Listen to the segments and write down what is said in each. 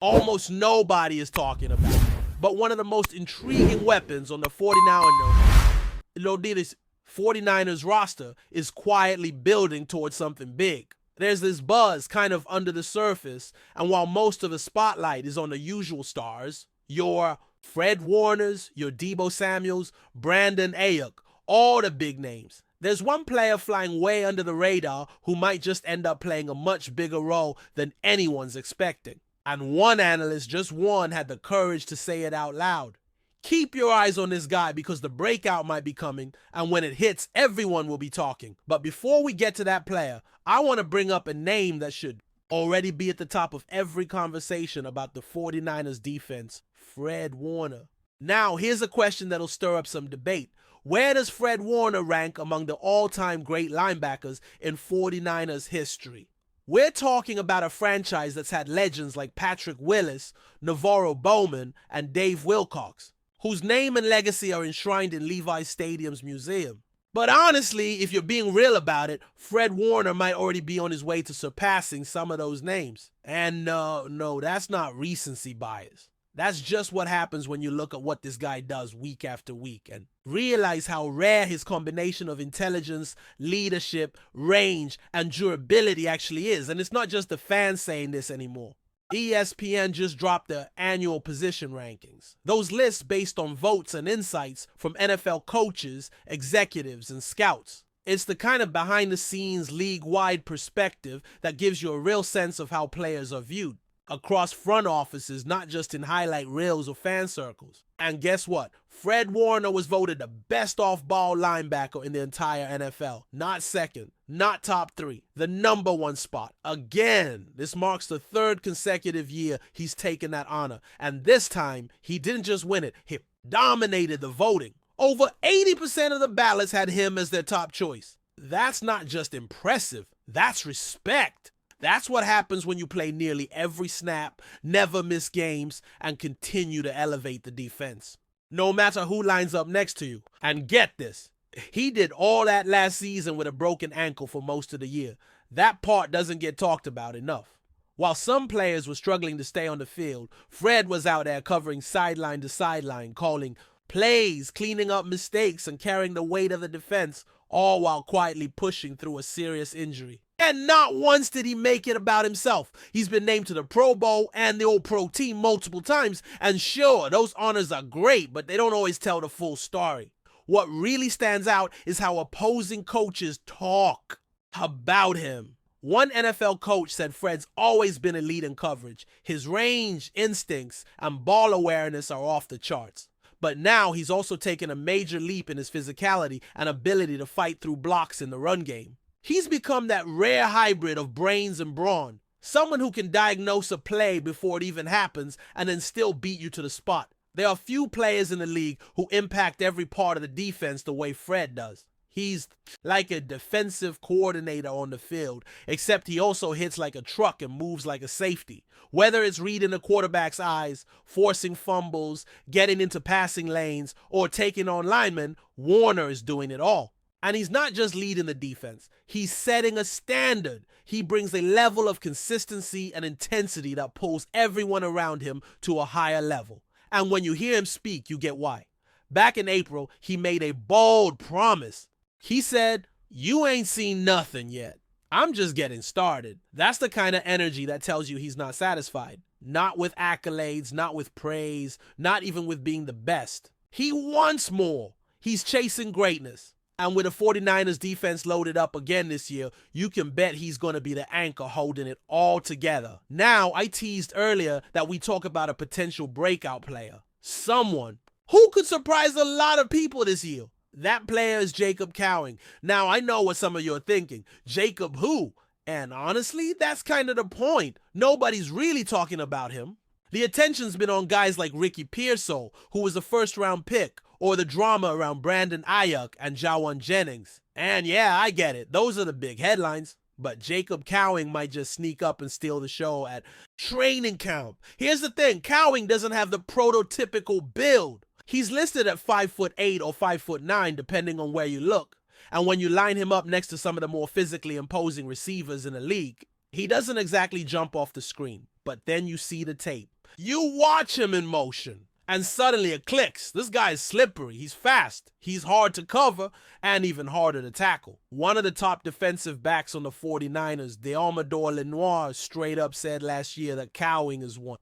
almost nobody is talking about. But one of the most intriguing weapons on the 49ers roster is quietly building towards something big. There's this buzz kind of under the surface, and while most of the spotlight is on the usual stars, your Fred Warners, your Deebo Samuels, Brandon Ayuk, all the big names, there's one player flying way under the radar who might just end up playing a much bigger role than anyone's expecting. And one analyst, just one, had the courage to say it out loud. Keep your eyes on this guy because the breakout might be coming, and when it hits, everyone will be talking. But before we get to that player, I want to bring up a name that should already be at the top of every conversation about the 49ers defense, Fred Warner. Now, here's a question that'll stir up some debate. Where does Fred Warner rank among the all-time great linebackers in 49ers history? We're talking about a franchise that's had legends like Patrick Willis, Navarro Bowman, and Dave Wilcox, whose name and legacy are enshrined in Levi Stadium's museum. But honestly, if you're being real about it, Fred Warner might already be on his way to surpassing some of those names. And no, that's not recency bias. That's just what happens when you look at what this guy does week after week and realize how rare his combination of intelligence, leadership, range, and durability actually is. And it's not just the fans saying this anymore. ESPN just dropped their annual position rankings. Those lists based on votes and insights from NFL coaches, executives, and scouts. It's the kind of behind-the-scenes, league-wide perspective that gives you a real sense of how players are viewed across front offices, not just in highlight reels or fan circles. And guess what? Fred Warner was voted the best off-ball linebacker in the entire NFL. Not second, not top three, the number one spot. Again, this marks the third consecutive year he's taken that honor. And this time, he didn't just win it, he dominated the voting. Over 80% of the ballots had him as their top choice. That's not just impressive, that's respect. That's what happens when you play nearly every snap, never miss games, and continue to elevate the defense. No matter who lines up next to you. And get this, he did all that last season with a broken ankle for most of the year. That part doesn't get talked about enough. While some players were struggling to stay on the field, Fred was out there covering sideline to sideline, calling plays, cleaning up mistakes, and carrying the weight of the defense, all while quietly pushing through a serious injury. And not once did he make it about himself. He's been named to the Pro Bowl and the All-Pro team multiple times. And sure, those honors are great, but they don't always tell the full story. What really stands out is how opposing coaches talk about him. One NFL coach said Fred's always been elite in coverage. His range, instincts, and ball awareness are off the charts. But now he's also taken a major leap in his physicality and ability to fight through blocks in the run game. He's become that rare hybrid of brains and brawn. Someone who can diagnose a play before it even happens and then still beat you to the spot. There are few players in the league who impact every part of the defense the way Fred does. He's like a defensive coordinator on the field, except he also hits like a truck and moves like a safety. Whether it's reading the quarterback's eyes, forcing fumbles, getting into passing lanes, or taking on linemen, Warner is doing it all. And he's not just leading the defense, he's setting a standard. He brings a level of consistency and intensity that pulls everyone around him to a higher level. And when you hear him speak, you get why. Back in April, he made a bold promise. He said, "You ain't seen nothing yet. I'm just getting started." That's the kind of energy that tells you he's not satisfied. Not with accolades, not with praise, not even with being the best. He wants more. He's chasing greatness. And with the 49ers defense loaded up again this year, you can bet he's going to be the anchor holding it all together. Now, I teased earlier that we talk about a potential breakout player. Someone who could surprise a lot of people this year. That player is Jacob Cowing. Now, I know what some of you are thinking. Jacob who? And honestly, that's kind of the point. Nobody's really talking about him. The attention's been on guys like Ricky Pearsall, who was a first-round pick, or the drama around Brandon Ayuk and Jawan Jennings. And yeah, I get it. Those are the big headlines. But Jacob Cowing might just sneak up and steal the show at training camp. Here's the thing. Cowing doesn't have the prototypical build. He's listed at 5'8" or 5'9", depending on where you look. And when you line him up next to some of the more physically imposing receivers in the league, he doesn't exactly jump off the screen. but then you see the tape. You watch him in motion, and suddenly it clicks. This guy is slippery, he's fast, he's hard to cover, and even harder to tackle. One of the top defensive backs on the 49ers, Deommodore Lenoir, straight up said last year that Cowing is one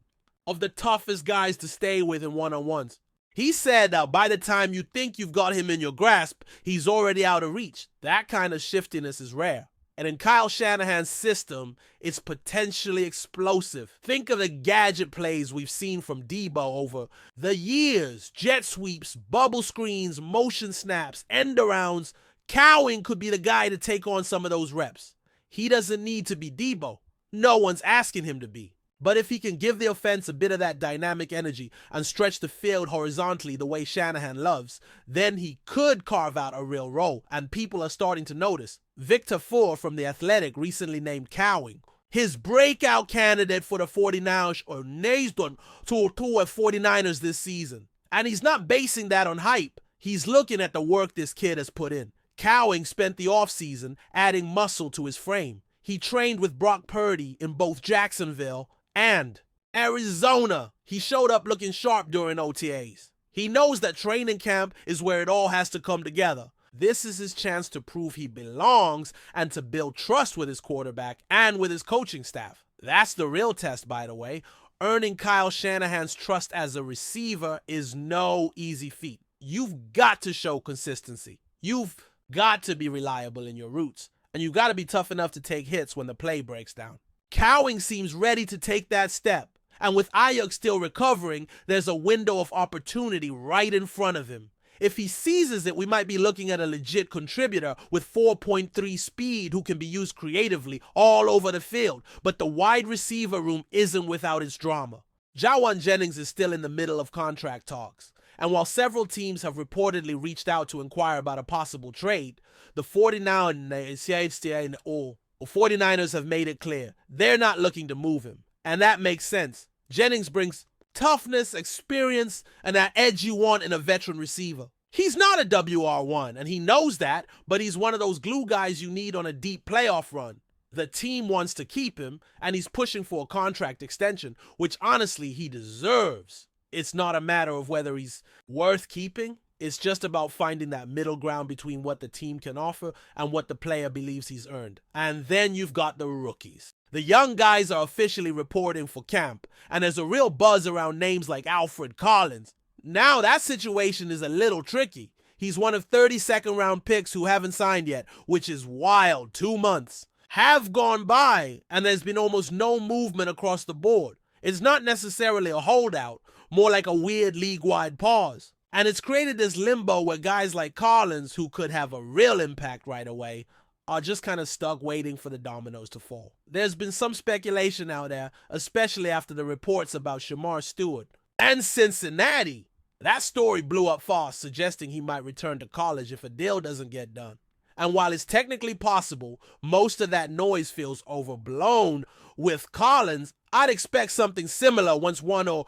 of the toughest guys to stay with in one-on-ones. He said that by the time you think you've got him in your grasp, he's already out of reach. That kind of shiftiness is rare. And in Kyle Shanahan's system, it's potentially explosive. Think of the gadget plays we've seen from Debo over the years. Jet sweeps, bubble screens, motion snaps, end arounds. Cowing could be the guy to take on some of those reps. He doesn't need to be Debo. No one's asking him to be. But if he can give the offense a bit of that dynamic energy and stretch the field horizontally the way Shanahan loves, then he could carve out a real role, and people are starting to notice. Victor Ford from The Athletic recently named Cowing his breakout candidate for the 49ers or Nasdon to 49ers this season. And he's not basing that on hype. He's looking at the work this kid has put in. Cowing spent the offseason adding muscle to his frame. He trained with Brock Purdy in both Jacksonville and Arizona. He showed up looking sharp during OTAs. He knows that training camp is where it all has to come together. This is his chance to prove he belongs and to build trust with his quarterback and with his coaching staff. That's the real test, by the way. Earning Kyle Shanahan's trust as a receiver is no easy feat. You've got to show consistency. You've got to be reliable in your routes. And you've got to be tough enough to take hits when the play breaks down. Cowing seems ready to take that step. And with Ayuk still recovering, there's a window of opportunity right in front of him. If he seizes it, we might be looking at a legit contributor with 4.3 speed who can be used creatively all over the field. But the wide receiver room isn't without its drama. Jawan Jennings is still in the middle of contract talks. And while several teams have reportedly reached out to inquire about a possible trade, the 49ers have made it clear they're not looking to move him. And that makes sense. Jennings brings toughness, experience, and that edge you want in a veteran receiver. He's not a WR1, and he knows that, but he's one of those glue guys you need on a deep playoff run. The team wants to keep him, and he's pushing for a contract extension, which honestly he deserves. It's not a matter of whether he's worth keeping. It's just about finding that middle ground between what the team can offer and what the player believes he's earned. And then you've got the rookies. The young guys are officially reporting for camp, and there's a real buzz around names like Alfred Collins. Now that situation is a little tricky. He's one of 32nd round picks who haven't signed yet, which is wild. 2 months have gone by, and there's been almost no movement across the board. It's not necessarily a holdout, more like a weird league-wide pause. And it's created this limbo where guys like Collins, who could have a real impact right away, are just kind of stuck waiting for the dominoes to fall. There's been some speculation out there, especially after the reports about Shamar Stewart and Cincinnati. That story blew up fast, suggesting he might return to college if a deal doesn't get done. And while it's technically possible, most of that noise feels overblown. With Collins, I'd expect something similar. Once 1 or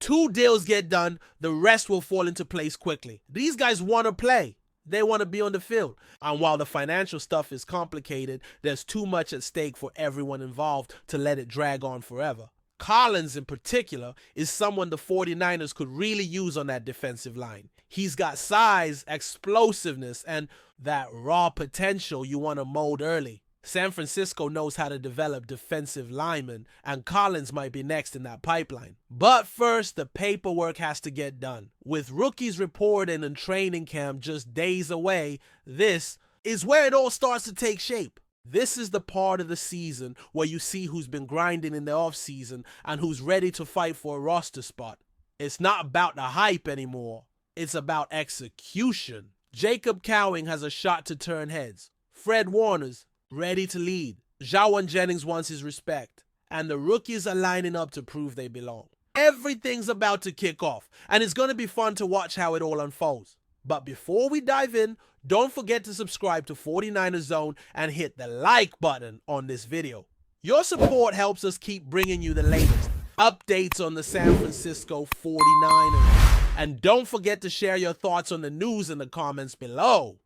2 deals get done, the rest will fall into place quickly. These guys want to play. They want to be on the field. And while the financial stuff is complicated, there's too much at stake for everyone involved to let it drag on forever. Collins, in particular, is someone the 49ers could really use on that defensive line. He's got size, explosiveness, and that raw potential you want to mold early. San Francisco knows how to develop defensive linemen, and Collins might be next in that pipeline. But first, the paperwork has to get done. With rookies reporting and training camp just days away, this is where it all starts to take shape. This is the part of the season where you see who's been grinding in the offseason and who's ready to fight for a roster spot. It's not about the hype anymore. It's about execution. Jacob Cowing has a shot to turn heads. Fred Warner's ready to lead. Jawan Jennings wants his respect. And the rookies are lining up to prove they belong. Everything's about to kick off, and it's going to be fun to watch how it all unfolds. But before we dive in, don't forget to subscribe to 49ers Zone and hit the like button on this video. Your support helps us keep bringing you the latest updates on the San Francisco 49ers. And don't forget to share your thoughts on the news in the comments below.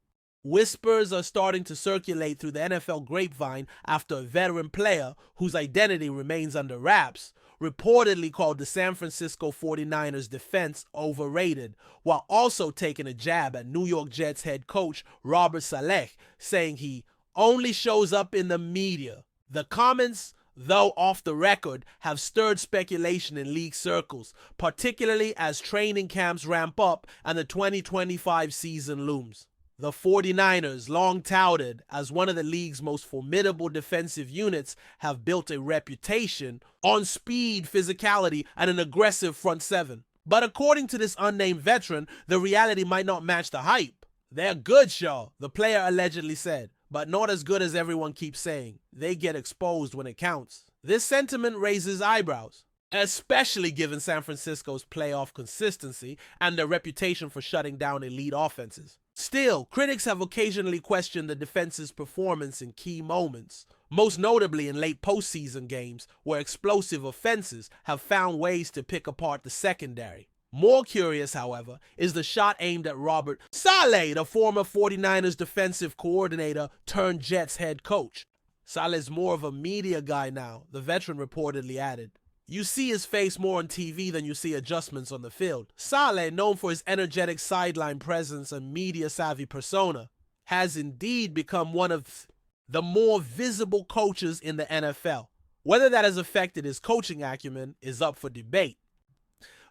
Whispers are starting to circulate through the NFL grapevine after a veteran player whose identity remains under wraps reportedly called the San Francisco 49ers defense overrated, while also taking a jab at New York Jets head coach Robert SALEH, saying he only shows up in the media. The comments, though off the record, have stirred speculation in league circles, particularly as training camps ramp up and the 2025 season looms. The 49ers, long touted as one of the league's most formidable defensive units, have built a reputation on speed, physicality, and an aggressive front seven. But according to this unnamed veteran, the reality might not match the hype. "They're good, Shaw," the player allegedly said, "but not as good as everyone keeps saying. They get exposed when it counts." This sentiment raises eyebrows, especially given San Francisco's playoff consistency and their reputation for shutting down elite offenses. Still, critics have occasionally questioned the defense's performance in key moments, most notably in late postseason games where explosive offenses have found ways to pick apart the secondary. More curious, however, is the shot aimed at Robert SALEH, the former 49ers defensive coordinator turned Jets head coach. Saleh's more of a media guy now, the veteran reportedly added. "You see his face more on TV than you see adjustments on the field. SALEH, known for his energetic sideline presence and media-savvy persona, has indeed become one of the more visible coaches in the NFL. Whether that has affected his coaching acumen is up for debate.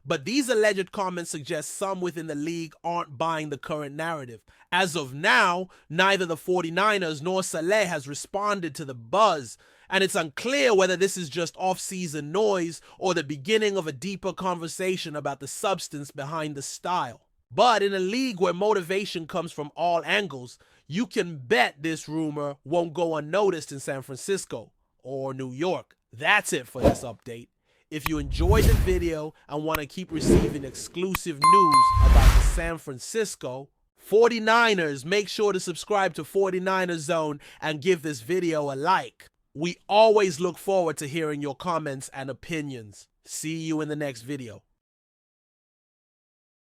But these alleged comments suggest some within the league aren't buying the current narrative. As of now, neither the 49ers nor SALEH has responded to the buzz, and it's unclear whether this is just off-season noise or the beginning of a deeper conversation about the substance behind the style. But in a league where motivation comes from all angles, you can bet this rumor won't go unnoticed in San Francisco or New York. That's it for this update. If you enjoyed the video and want to keep receiving exclusive news about the San Francisco 49ers, make sure to subscribe to 49ers Zone and give this video a like. We always look forward to hearing your comments and opinions. See you in the next video.